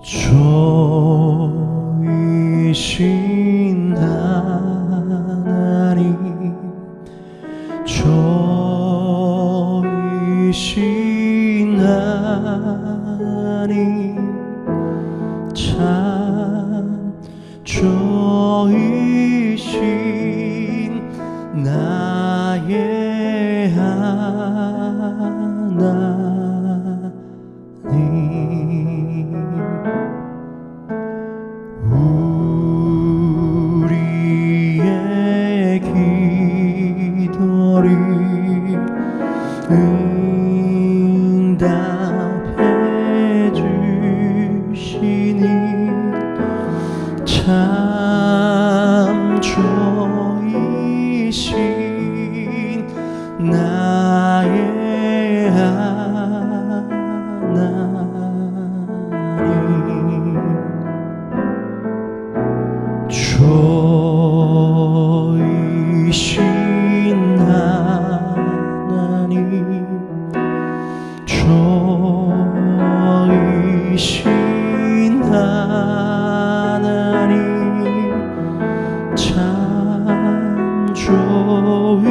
조이신 하나님, 조이신 하나님, 참 조이신 나의 하나님, 우리의 기도를 응답해 주시니 참 조이신 나의 하나님, 조이신 하나님, 조이신 하나님, 참 조이신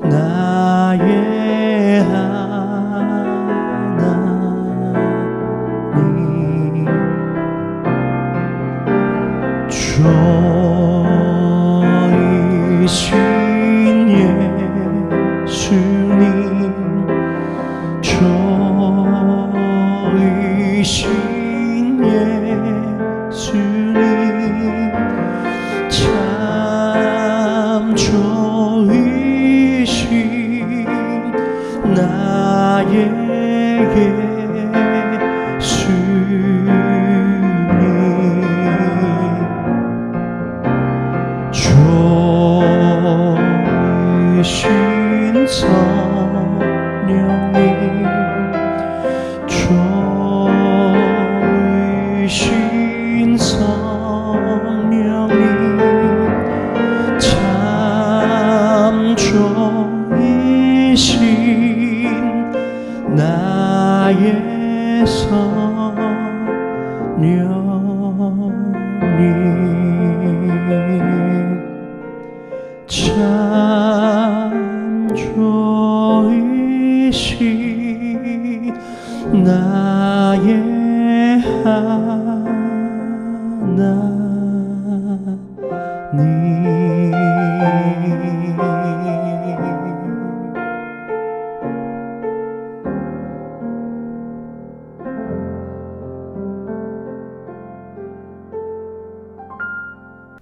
나의 하나님, 조이신 예수님, 조이신 예수님, 참 조이신 나의 예수님, 조이신 성령님, 조이신 성령님, 참 조이신 나의 성령님, 참 조이신 나의 하나님.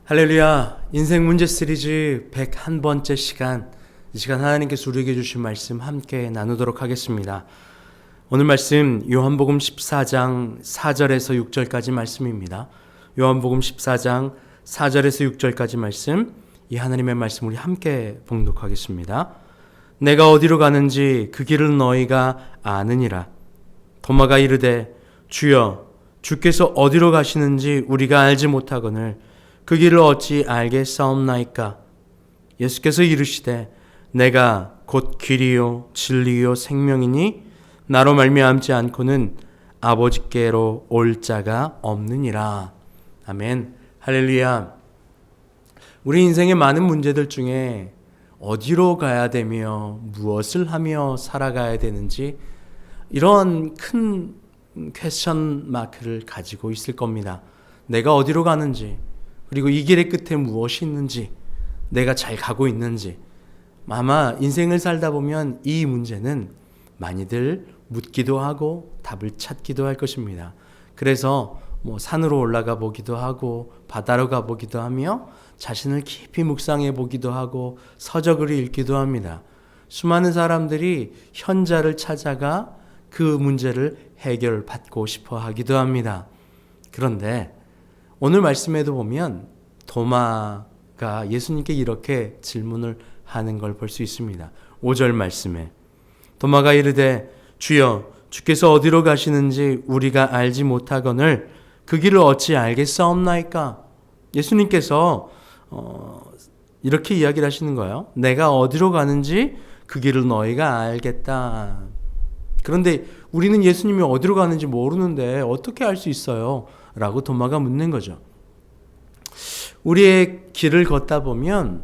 할렐루야. 인생 문제 시리즈 101번째 시간, 이 시간 하나님께서 우리에게 주신 말씀 함께 나누도록 하겠습니다. 오늘 말씀 요한복음 14장 4절에서 6절까지 말씀입니다. 요한복음 14장 4절에서 6절까지 말씀, 이 하나님의 말씀 우리 함께 봉독하겠습니다. 내가 어디로 가는지 그 길을 너희가 아느니라. 도마가 이르되 주여, 주께서 어디로 가시는지 우리가 알지 못하거늘 그 길을 어찌 알겠사옵나이까? 예수께서 이르시되 내가 곧 길이요 진리요 생명이니 나로 말미암지 않고는 아버지께로 올 자가 없느니라. 아멘. 할렐루야. 우리 인생의 많은 문제들 중에 어디로 가야 되며 무엇을 하며 살아가야 되는지 이런 큰 퀘스천 마크를 가지고 있을 겁니다. 내가 어디로 가는지, 그리고 이 길의 끝에 무엇이 있는지, 내가 잘 가고 있는지, 아마 인생을 살다 보면 이 문제는 많이들 묻기도 하고 답을 찾기도 할 것입니다. 그래서 산으로 올라가 보기도 하고 바다로 가 보기도 하며 자신을 깊이 묵상해 보기도 하고 서적을 읽기도 합니다. 수많은 사람들이 현자를 찾아가 그 문제를 해결받고 싶어 하기도 합니다. 그런데 오늘 말씀에도 보면 도마가 예수님께 이렇게 질문을 하는 걸 볼 수 있습니다. 5절 말씀에 도마가 이르되 주여, 주께서 어디로 가시는지 우리가 알지 못하거늘 그 길을 어찌 알겠사옵나이까? 예수님께서 이렇게 이야기를 하시는 거예요. 내가 어디로 가는지 그 길을 너희가 알겠다. 그런데 우리는 예수님이 어디로 가는지 모르는데 어떻게 알 수 있어요? 라고 도마가 묻는 거죠. 우리의 길을 걷다 보면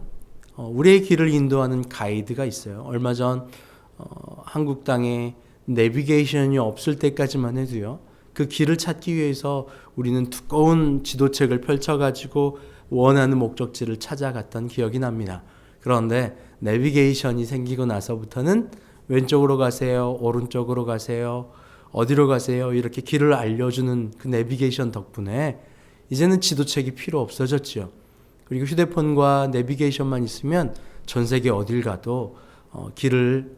우리의 길을 인도하는 가이드가 있어요. 얼마 전 한국 땅에 내비게이션이 없을 때까지만 해도요. 그 길을 찾기 위해서 우리는 두꺼운 지도책을 펼쳐가지고 원하는 목적지를 찾아갔던 기억이 납니다. 그런데 내비게이션이 생기고 나서부터는 왼쪽으로 가세요, 오른쪽으로 가세요, 어디로 가세요 이렇게 길을 알려주는 그 내비게이션 덕분에 이제는 지도책이 필요 없어졌죠. 그리고 휴대폰과 내비게이션만 있으면 전 세계 어딜 가도 길을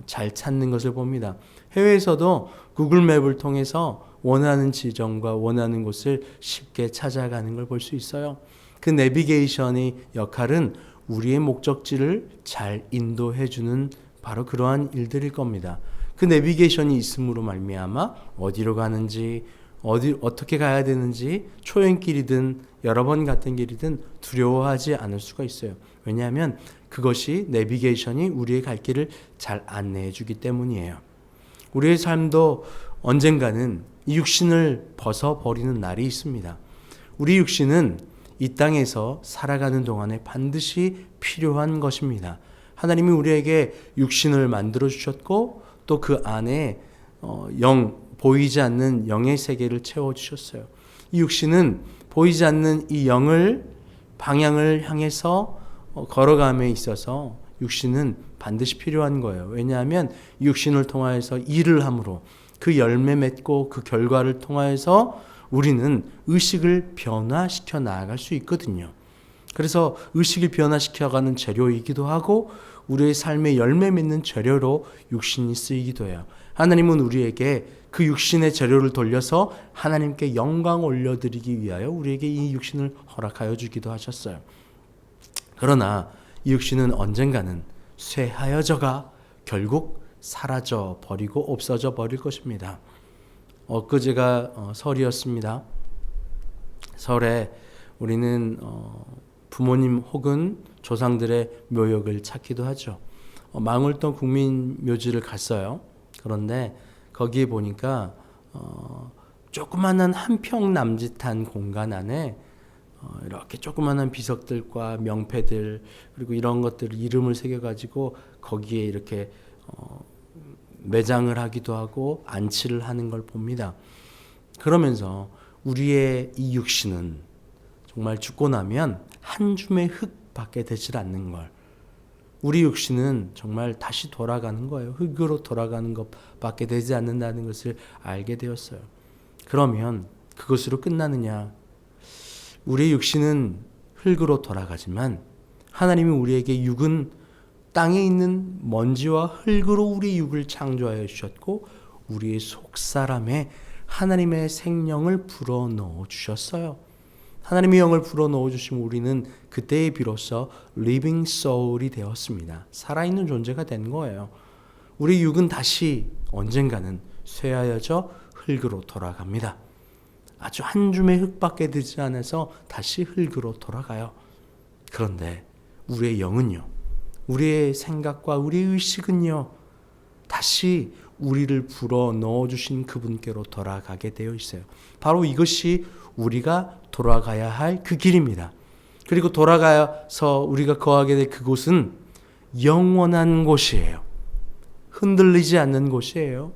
잘 찾는 것을 봅니다. 해외에서도 구글맵을 통해서 원하는 지점과 원하는 곳을 쉽게 찾아가는 걸 볼 수 있어요. 그 내비게이션의 역할은 우리의 목적지를 잘 인도해주는 바로 그러한 일들일 겁니다. 그 내비게이션이 있음으로 말미암아 어디로 가는지 어떻게 가야 되는지 초행길이든 여러 번 갔던 길이든 두려워하지 않을 수가 있어요. 왜냐하면 그것이 내비게이션이 우리의 갈 길을 잘 안내해 주기 때문이에요. 우리의 삶도 언젠가는 이 육신을 벗어버리는 날이 있습니다. 우리 육신은 이 땅에서 살아가는 동안에 반드시 필요한 것입니다. 하나님이 우리에게 육신을 만들어 주셨고 또 그 안에 보이지 않는 영의 세계를 채워주셨어요. 이 육신은 보이지 않는 이 영을 방향을 향해서 걸어감에 있어서 육신은 반드시 필요한 거예요. 왜냐하면 육신을 통하여서 일을 함으로 그 열매 맺고 그 결과를 통하여서 우리는 의식을 변화시켜 나아갈 수 있거든요. 그래서 의식을 변화시켜가는 재료이기도 하고 우리의 삶의 열매 맺는 재료로 육신이 쓰이기도 해요. 하나님은 우리에게 그 육신의 재료를 돌려서 하나님께 영광 올려드리기 위하여 우리에게 이 육신을 허락하여 주기도 하셨어요. 그러나 이 육신은 언젠가는 쇠하여져가 결국 사라져 버리고 없어져 버릴 것입니다. 엊그제가 설이었습니다. 설에 우리는 부모님 혹은 조상들의 묘역을 찾기도 하죠. 망월동 국민묘지를 갔어요. 그런데 거기에 보니까 조그마한 한 평 남짓한 공간 안에 이렇게 조그마한 비석들과 명패들 그리고 이런 것들 이름을 새겨가지고 거기에 이렇게 매장을 하기도 하고 안치를 하는 걸 봅니다. 그러면서 우리의 이 육신은 정말 죽고 나면 한 줌의 흙밖에 되질 않는 걸, 우리 육신은 정말 다시 돌아가는 거예요. 흙으로 돌아가는 것밖에 되지 않는다는 것을 알게 되었어요. 그러면 그것으로 끝나느냐? 우리의 육신은 흙으로 돌아가지만 하나님이 우리에게 육은 땅에 있는 먼지와 흙으로 우리 육을 창조하여 주셨고 우리의 속사람에 하나님의 생명을 불어넣어 주셨어요. 하나님의 영을 불어넣어 주시면 우리는 그때에 비로소 living soul이 되었습니다. 살아있는 존재가 된 거예요. 우리 육은 다시 언젠가는 쇠하여져 흙으로 돌아갑니다. 아주 한 줌의 흙밖에 되지 않아서 다시 흙으로 돌아가요. 그런데 우리의 영은요, 우리의 생각과 우리의 의식은요, 다시 우리를 불어 넣어주신 그분께로 돌아가게 되어 있어요. 바로 이것이 우리가 돌아가야 할 그 길입니다. 그리고 돌아가서 우리가 거하게 될 그곳은 영원한 곳이에요. 흔들리지 않는 곳이에요.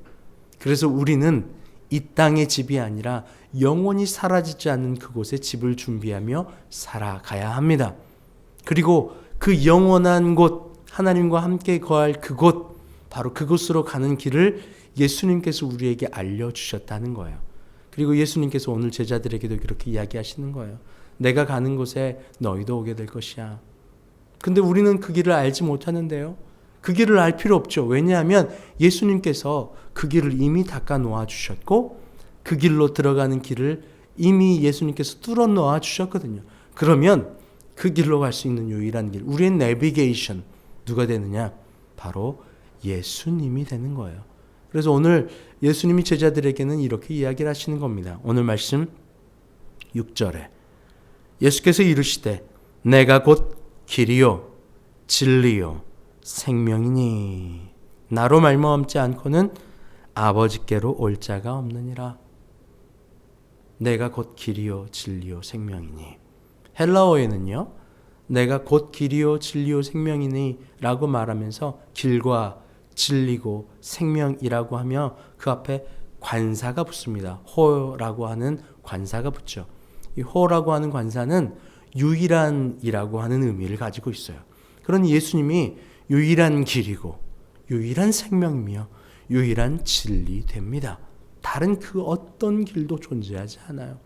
그래서 우리는 이 땅의 집이 아니라 영원히 사라지지 않는 그곳에 집을 준비하며 살아가야 합니다. 그리고 그 영원한 곳, 하나님과 함께 거할 그곳, 바로 그곳으로 가는 길을 예수님께서 우리에게 알려주셨다는 거예요. 그리고 예수님께서 오늘 제자들에게도 그렇게 이야기하시는 거예요. 내가 가는 곳에 너희도 오게 될 것이야. 근데 우리는 그 길을 알지 못하는데요. 그 길을 알 필요 없죠. 왜냐하면 예수님께서 그 길을 이미 닦아 놓아 주셨고 그 길로 들어가는 길을 이미 예수님께서 뚫어 놓아 주셨거든요. 그러면 그 길로 갈 수 있는 유일한 길, 우리의 내비게이션 누가 되느냐? 바로 예수님이 되는 거예요. 그래서 오늘 예수님이 제자들에게는 이렇게 이야기를 하시는 겁니다. 오늘 말씀 6절에 예수께서 이르시되 내가 곧 길이요 진리요 생명이니 나로 말미암지 않고는 아버지께로 올 자가 없느니라. 내가 곧 길이요 진리요 생명이니. 헬라어에는요, 내가 곧 길이요 진리요 생명이니 라고 말하면서 길과 진리고 생명이라고 하며 그 앞에 관사가 붙습니다. 호라고 하는 관사가 붙죠. 이 호라고 하는 관사는 유일한이라고 하는 의미를 가지고 있어요. 그러니 예수님이 유일한 길이고 유일한 생명이며 유일한 진리 됩니다. 다른 그 어떤 길도 존재하지 않아요.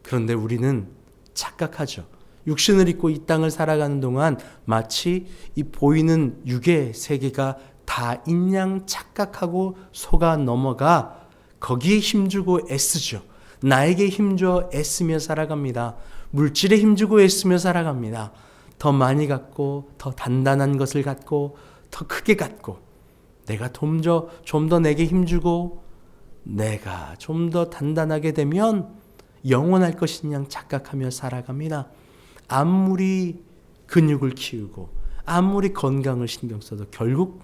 그런데 우리는 착각하죠. 육신을 입고 이 땅을 살아가는 동안 마치 이 보이는 육의 세계가 다인 양 착각하고 속아 넘어가 거기에 힘주고 애쓰죠. 나에게 힘줘 애쓰며 살아갑니다. 물질에 힘주고 애쓰며 살아갑니다. 더 많이 갖고 더 단단한 것을 갖고 더 크게 갖고 내가 좀 더 내게 힘주고 내가 좀 더 단단하게 되면 영원할 것인 양 착각하며 살아갑니다. 아무리 근육을 키우고 아무리 건강을 신경 써도 결국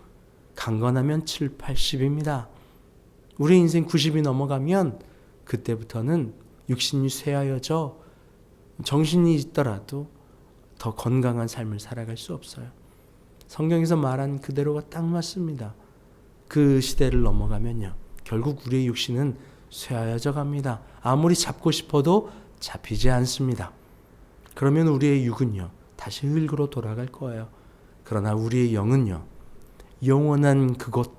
강건하면 7, 80입니다. 우리 인생 90이 넘어가면 그때부터는 육신이 쇠하여져 정신이 있더라도 더 건강한 삶을 살아갈 수 없어요. 성경에서 말한 그대로가 딱 맞습니다. 그 시대를 넘어가면요, 결국 우리의 육신은 쇠하여져 갑니다. 아무리 잡고 싶어도 잡히지 않습니다. 그러면 우리의 육은요, 다시 흙으로 돌아갈 거예요. 그러나 우리의 영은요, 영원한 그곳,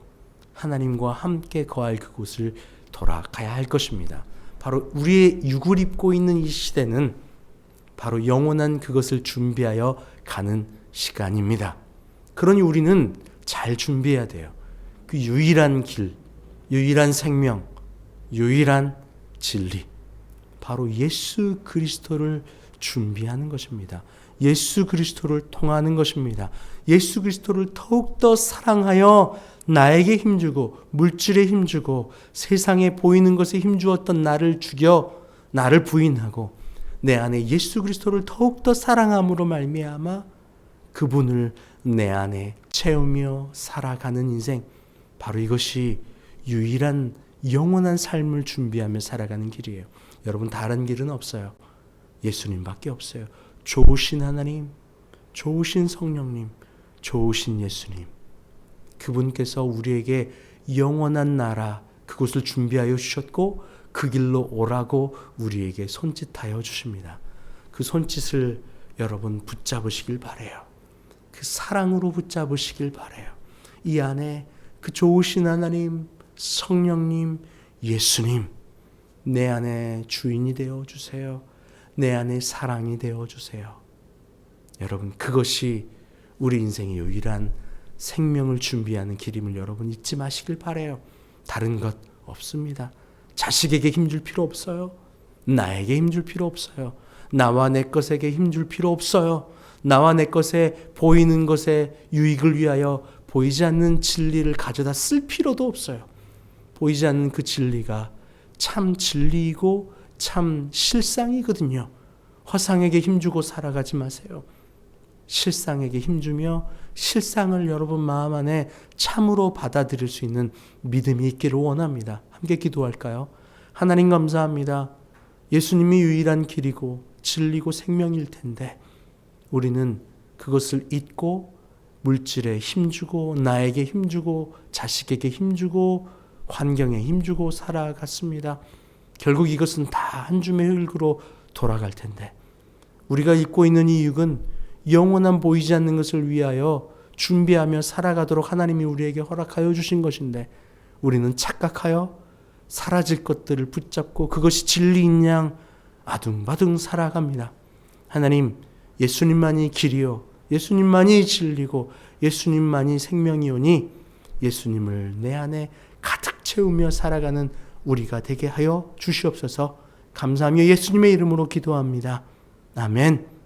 하나님과 함께 거할 그곳을 돌아가야 할 것입니다. 바로 우리의 육을 입고 있는 이 시대는 바로 영원한 그것을 준비하여 가는 시간입니다. 그러니 우리는 잘 준비해야 돼요. 그 유일한 길, 유일한 생명, 유일한 진리, 바로 예수 그리스도를 준비하는 것입니다. 예수 그리스도를 통하는 것입니다. 예수 그리스도를 더욱더 사랑하여 나에게 힘주고 물질에 힘주고 세상에 보이는 것에 힘주었던 나를 죽여 나를 부인하고 내 안에 예수 그리스도를 더욱더 사랑함으로 말미암아 그분을 내 안에 채우며 살아가는 인생, 바로 이것이 유일한 영원한 삶을 준비하며 살아가는 길이에요. 여러분, 다른 길은 없어요. 예수님밖에 없어요. 좋으신 하나님, 좋으신 성령님, 좋으신 예수님, 그분께서 우리에게 영원한 나라 그곳을 준비하여 주셨고 그 길로 오라고 우리에게 손짓하여 주십니다. 그 손짓을 여러분 붙잡으시길 바라요. 그 사랑으로 붙잡으시길 바라요. 이 안에 그 좋으신 하나님, 성령님, 예수님, 내 안에 주인이 되어 주세요. 내 안에 사랑이 되어 주세요. 여러분, 그것이 우리 인생의 유일한 생명을 준비하는 길임을 여러분 잊지 마시길 바라요. 다른 것 없습니다. 자식에게 힘줄 필요 없어요. 나에게 힘줄 필요 없어요. 나와 내 것에게 힘줄 필요 없어요. 나와 내 것에 보이는 것에 유익을 위하여 보이지 않는 진리를 가져다 쓸 필요도 없어요. 보이지 않는 그 진리가 참 진리이고 참 실상이거든요. 허상에게 힘주고 살아가지 마세요. 실상에게 힘주며 실상을 여러분 마음 안에 참으로 받아들일 수 있는 믿음이 있기를 원합니다. 함께 기도할까요? 하나님 감사합니다. 예수님이 유일한 길이고 진리고 생명일 텐데 우리는 그것을 잊고 물질에 힘주고 나에게 힘주고 자식에게 힘주고 환경에 힘주고 살아갔습니다. 결국 이것은 다 한 줌의 흙으로 돌아갈 텐데 우리가 입고 있는 이 육은 영원한 보이지 않는 것을 위하여 준비하며 살아가도록 하나님이 우리에게 허락하여 주신 것인데 우리는 착각하여 사라질 것들을 붙잡고 그것이 진리인 양 아둥바둥 살아갑니다. 하나님, 예수님만이 길이요 예수님만이 진리고 예수님만이 생명이오니 예수님을 내 안에 가득 채우며 살아가는 우리가 되게 하여 주시옵소서. 감사하며 예수님의 이름으로 기도합니다. 아멘.